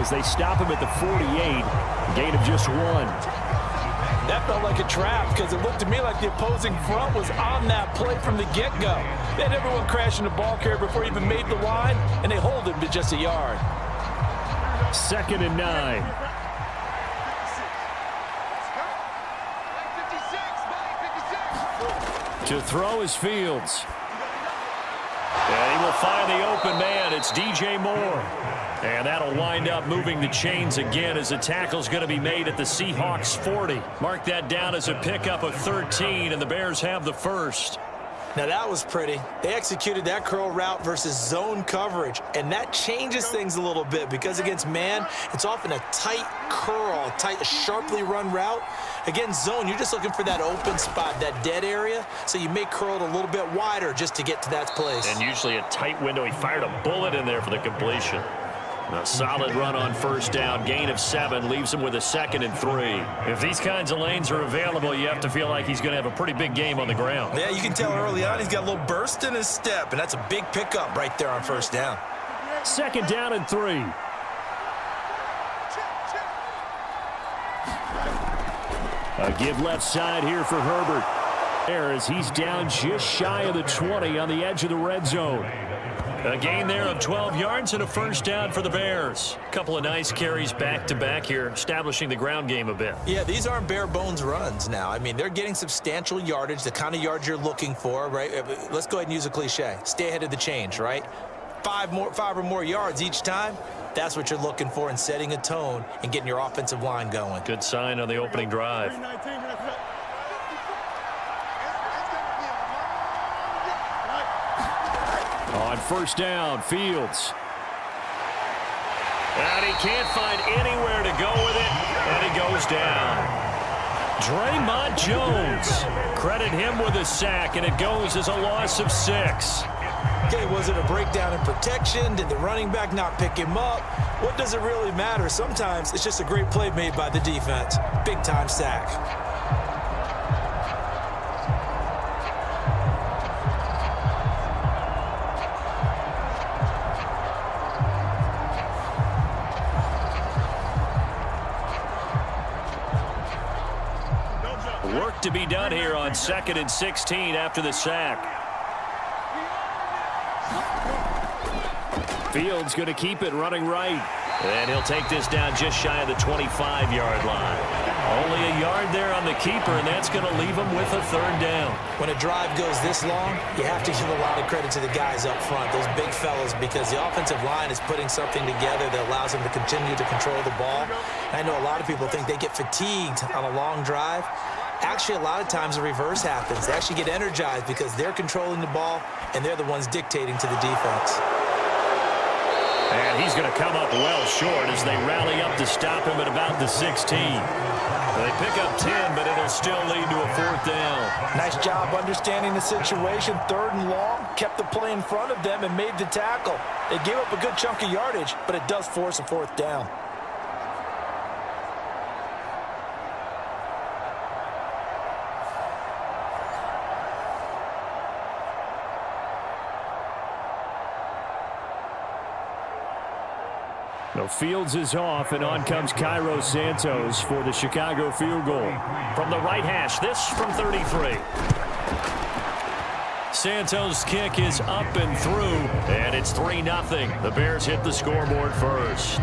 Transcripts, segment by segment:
as they stop him at the 48. Gain of just 1. That felt like a trap because it looked to me like the opposing front was on that play from the get-go. They had everyone crashing the ball carrier before he even made the line, and they hold him to just a yard. 2nd and 9. To throw is Fields. And he will find the open man. It's DJ Moore. And that'll wind up moving the chains again as the tackle's going to be made at the Seahawks 40. Mark that down as a pickup of 13, and the Bears have the first. Now that was pretty. They executed that curl route versus zone coverage, and that changes things a little bit because against man, it's often a tight curl, a sharply run route. Against zone, you're just looking for that open spot, that dead area, so you may curl it a little bit wider just to get to that place. And usually a tight window. He fired a bullet in there for the completion. A solid run on first down. Gain of 7 leaves him with a 2nd and 3. If these kinds of lanes are available, you have to feel like he's going to have a pretty big game on the ground. Yeah, you can tell early on he's got a little burst in his step, and that's a big pickup right there on first down. 2nd down and 3. A give left side here for Herbert. There as he's down just shy of the 20 on the edge of the red zone. A gain there of 12 yards and a first down for the Bears. A couple of nice carries back-to-back here, establishing the ground game a bit. Yeah, these aren't bare-bones runs now. I mean, they're getting substantial yardage, the kind of yards you're looking for, right? Let's go ahead and use a cliche. Stay ahead of the change, right? 5 or more yards each time. That's what you're looking for in setting a tone and getting your offensive line going. Good sign on the opening drive. On first down, Fields. And he can't find anywhere to go with it, and he goes down. Draymond Jones. Credit him with a sack, and it goes as a loss of 6. Okay, was it a breakdown in protection? Did the running back not pick him up? What does it really matter? Sometimes it's just a great play made by the defense. Big-time sack. Work to be done here on 2nd and 16 after the sack. Fields going to keep it running right. And he'll take this down just shy of the 25-yard line. Only a yard there on the keeper, and that's going to leave him with a 3rd down. When a drive goes this long, you have to give a lot of credit to the guys up front, those big fellas, because the offensive line is putting something together that allows them to continue to control the ball. And I know a lot of people think they get fatigued on a long drive. Actually, a lot of times the reverse happens. They actually get energized because they're controlling the ball, and they're the ones dictating to the defense. And he's going to come up well short as they rally up to stop him at about the 16. They pick up 10, but it'll still lead to a 4th down. Nice job understanding the situation. 3rd and long, kept the play in front of them and made the tackle. They gave up a good chunk of yardage, but it does force a 4th down. No, Fields is off, and on comes Cairo Santos for the Chicago field goal. From the right hash, this from 33. Santos' kick is up and through, and it's 3-0. The Bears hit the scoreboard first.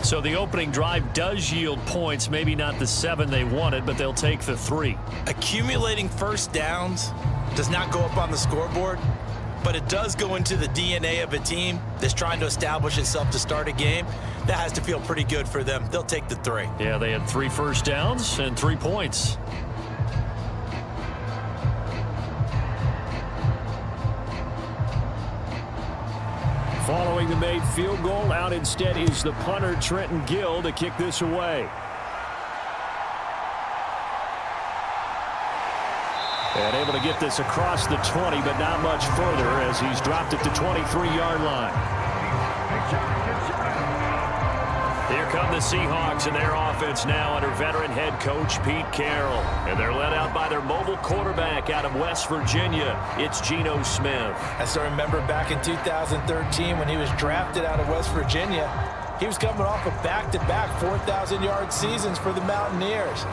So the opening drive does yield points, maybe not the 7 they wanted, but they'll take the 3. Accumulating first downs does not go up on the scoreboard, but it does go into the DNA of a team that's trying to establish itself to start a game. That has to feel pretty good for them. They'll take the 3. Yeah, they had 3 first downs and 3 points. Following the made field goal, out instead is the punter, Trenton Gill, to kick this away. And able to get this across the 20, but not much further as he's dropped it to 23-yard line. Here come the Seahawks and their offense now under veteran head coach Pete Carroll. And they're led out by their mobile quarterback out of West Virginia. It's Geno Smith. I still remember back in 2013 when he was drafted out of West Virginia. He was coming off of back-to-back 4,000-yard seasons for the Mountaineers.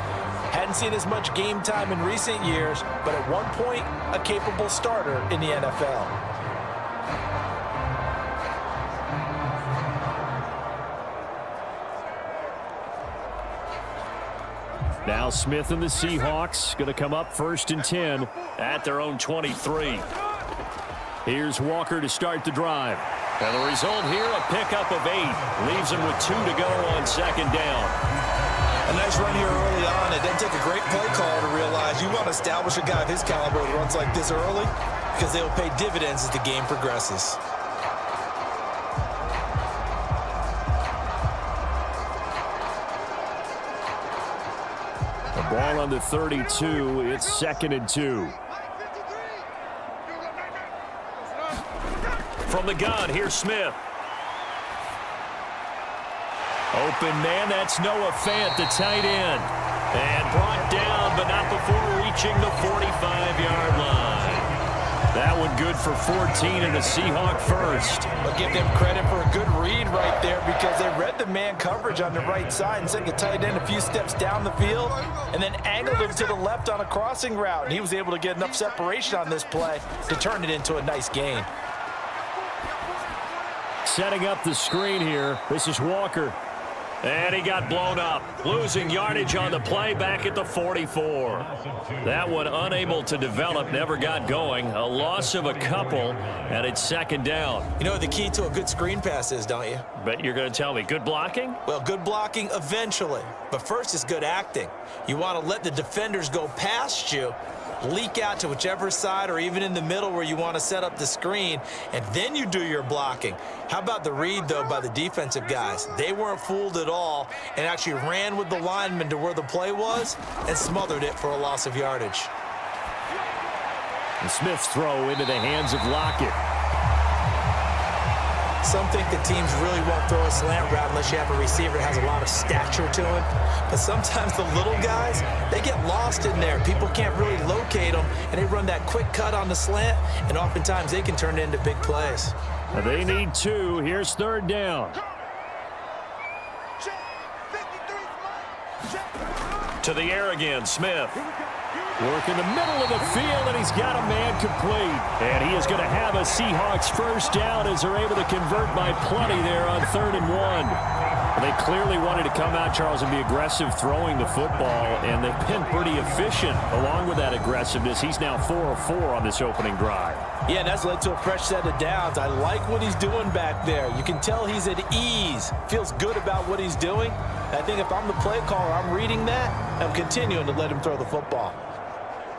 Hadn't seen as much game time in recent years, but at one point, a capable starter in the NFL. Now Smith and the Seahawks going to come up 1st and 10 at their own 23. Here's Walker to start the drive. And the result here, a pickup of 8. Leaves him with 2 to go on 2nd down. A nice run here early on. It doesn't take a great play caller to realize you want to establish a guy of his caliber who runs like this early because they will pay dividends as the game progresses. The ball on the 32. It's 2nd and 2. From the gun, here's Smith. Open man, that's Noah Fant, the tight end. And brought down, but not before reaching the 45-yard line. That one good for 14 and a Seahawk first. I'll give them credit for a good read right there because they read the man coverage on the right side and sent the tight end a few steps down the field and then angled him to the left on a crossing route. And he was able to get enough separation on this play to turn it into a nice gain. Setting up the screen here. This is Walker. And he got blown up. Losing yardage on the play back at the 44. That one unable to develop, never got going. A loss of a couple, and it's 2nd down. You know what the key to a good screen pass is, don't you? Bet you're going to tell me. Good blocking? Well, good blocking eventually. But first is good acting. You want to let the defenders go past you, leak out to whichever side or even in the middle where you want to set up the screen, and then you do your blocking. How about the read, though, by the defensive guys? They weren't fooled at all and actually ran with the lineman to where the play was and smothered it for a loss of yardage. And Smith's throw into the hands of Lockett. Some think the teams really won't throw a slant route unless you have a receiver that has a lot of stature to him. But sometimes the little guys, they get lost in there. People can't really locate them, and they run that quick cut on the slant, and oftentimes they can turn it into big plays. They need 2. Here's 3rd down. To the air again, Smith. Work in the middle of the field, and he's got a man complete. And he is going to have a Seahawks first down as they're able to convert by plenty there on 3rd and 1. They clearly wanted to come out, Charles, and be aggressive throwing the football, and they've been pretty efficient along with that aggressiveness. He's now 4 of 4 on this opening drive. Yeah, that's led to a fresh set of downs. I like what he's doing back there. You can tell he's at ease, feels good about what he's doing. I think if I'm the play caller, I'm reading that, I'm continuing to let him throw the football.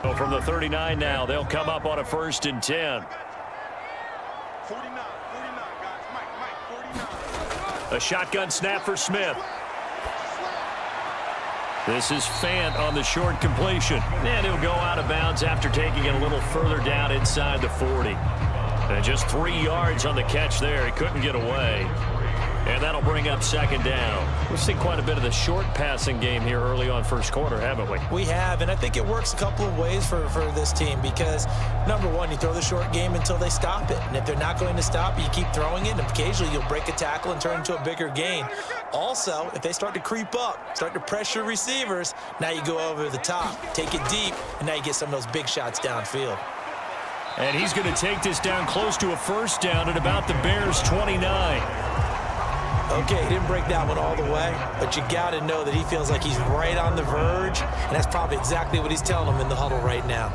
So from the 39 now, they'll come up on a 1st and 10. 49, guys. Mike, 49. A shotgun snap for Smith. This is Fant on the short completion. And he'll go out of bounds after taking it a little further down inside the 40. And just 3 yards on the catch there. He couldn't get away. And that'll bring up 2nd down. We've seen quite a bit of the short passing game here early on first quarter, haven't we? We have, and I think it works a couple of ways for this team because, number one, you throw the short game until they stop it. And if they're not going to stop it, you keep throwing it, and occasionally you'll break a tackle and turn into a bigger gain. Also, if they start to creep up, start to pressure receivers, now you go over the top, take it deep, and now you get some of those big shots downfield. And he's going to take this down close to a first down at about the Bears' 29. Okay, he didn't break that one all the way, but you got to know that he feels like he's right on the verge, and that's probably exactly what he's telling them in the huddle right now.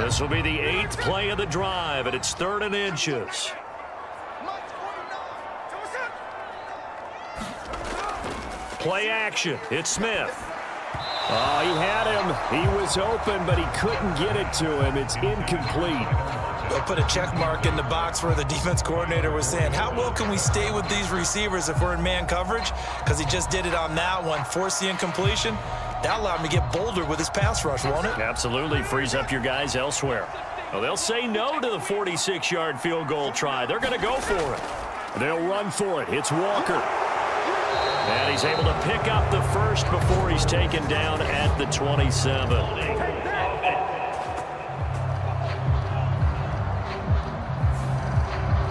This will be the 8th play of the drive, and it's 3rd and inches. Play action. It's Smith. Oh, he had him. He was open, but he couldn't get it to him. It's incomplete. They'll put a check mark in the box where the defense coordinator was saying, how well can we stay with these receivers if we're in man coverage? Because he just did it on that one, forced the incompletion. That allowed him to get bolder with his pass rush, won't it? Absolutely. Frees up your guys elsewhere. Well, they'll say no to the 46-yard field goal try. They're going to go for it. They'll run for it. It's Walker. And he's able to pick up the first before he's taken down at the 27.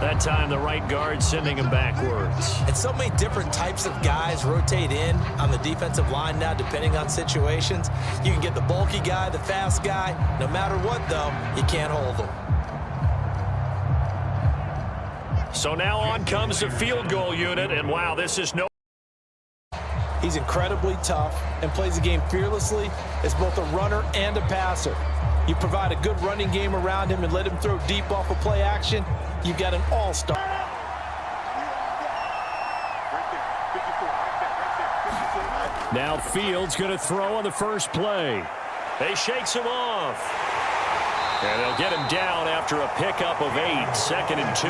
That time, the right guard sending him backwards. And so many different types of guys rotate in on the defensive line now, depending on situations. You can get the bulky guy, the fast guy. No matter what, though, you can't hold them. So now on comes the field goal unit, and wow, this is no... He's incredibly tough and plays the game fearlessly as both a runner and a passer. You provide a good running game around him and let him throw deep off of play action, you've got an all-star. Now Fields going to throw on the first play. They shakes him off. And they'll get him down after a pickup of 8, 2nd and 2.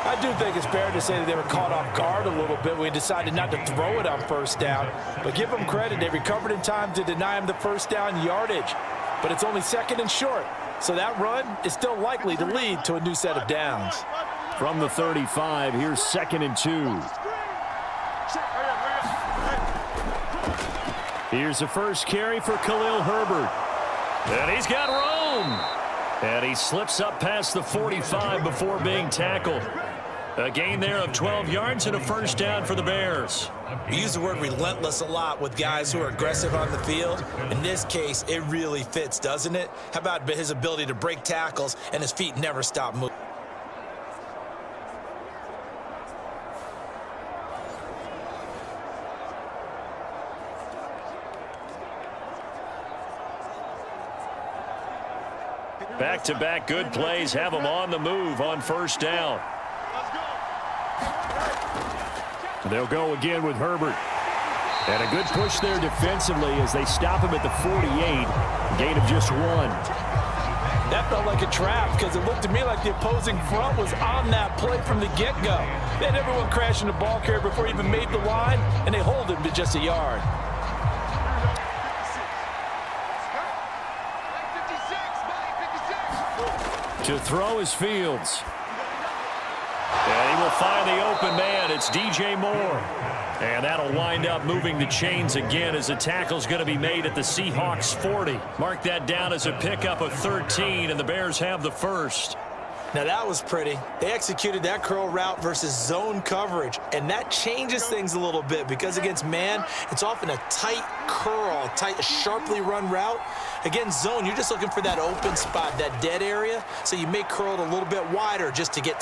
I do think it's fair to say that they were caught off guard a little bit when he decided not to throw it on first down. But give them credit, they recovered in time to deny him the first down yardage. But it's only 2nd and short, so that run is still likely to lead to a new set of downs. From the 35, here's 2nd and 2. Here's the first carry for Khalil Herbert. And he's got room. And he slips up past the 45 before being tackled. A gain there of 12 yards and a first down for the Bears. We use the word relentless a lot with guys who are aggressive on the field. In this case, it really fits, doesn't it? How about his ability to break tackles and his feet never stop moving? Back-to-back good plays have him on the move on first down. They'll go again with Herbert. And a good push there defensively as they stop him at the 48. Gain of just 1. That felt like a trap because it looked to me like the opposing front was on that play from the get-go. They had everyone crashing the ball carrier before he even made the line, and they hold him to just a yard. To throw is Fields. And he will find the open man. It's DJ Moore. And that'll wind up moving the chains again as the tackle's going to be made at the Seahawks 40. Mark that down as a pickup of 13, and the Bears have the first. Now that was pretty. They executed that curl route versus zone coverage, and that changes things a little bit because against man, it's often a tight curl, a sharply run route. Against zone, you're just looking for that open spot, that dead area, so you may curl it a little bit wider just to get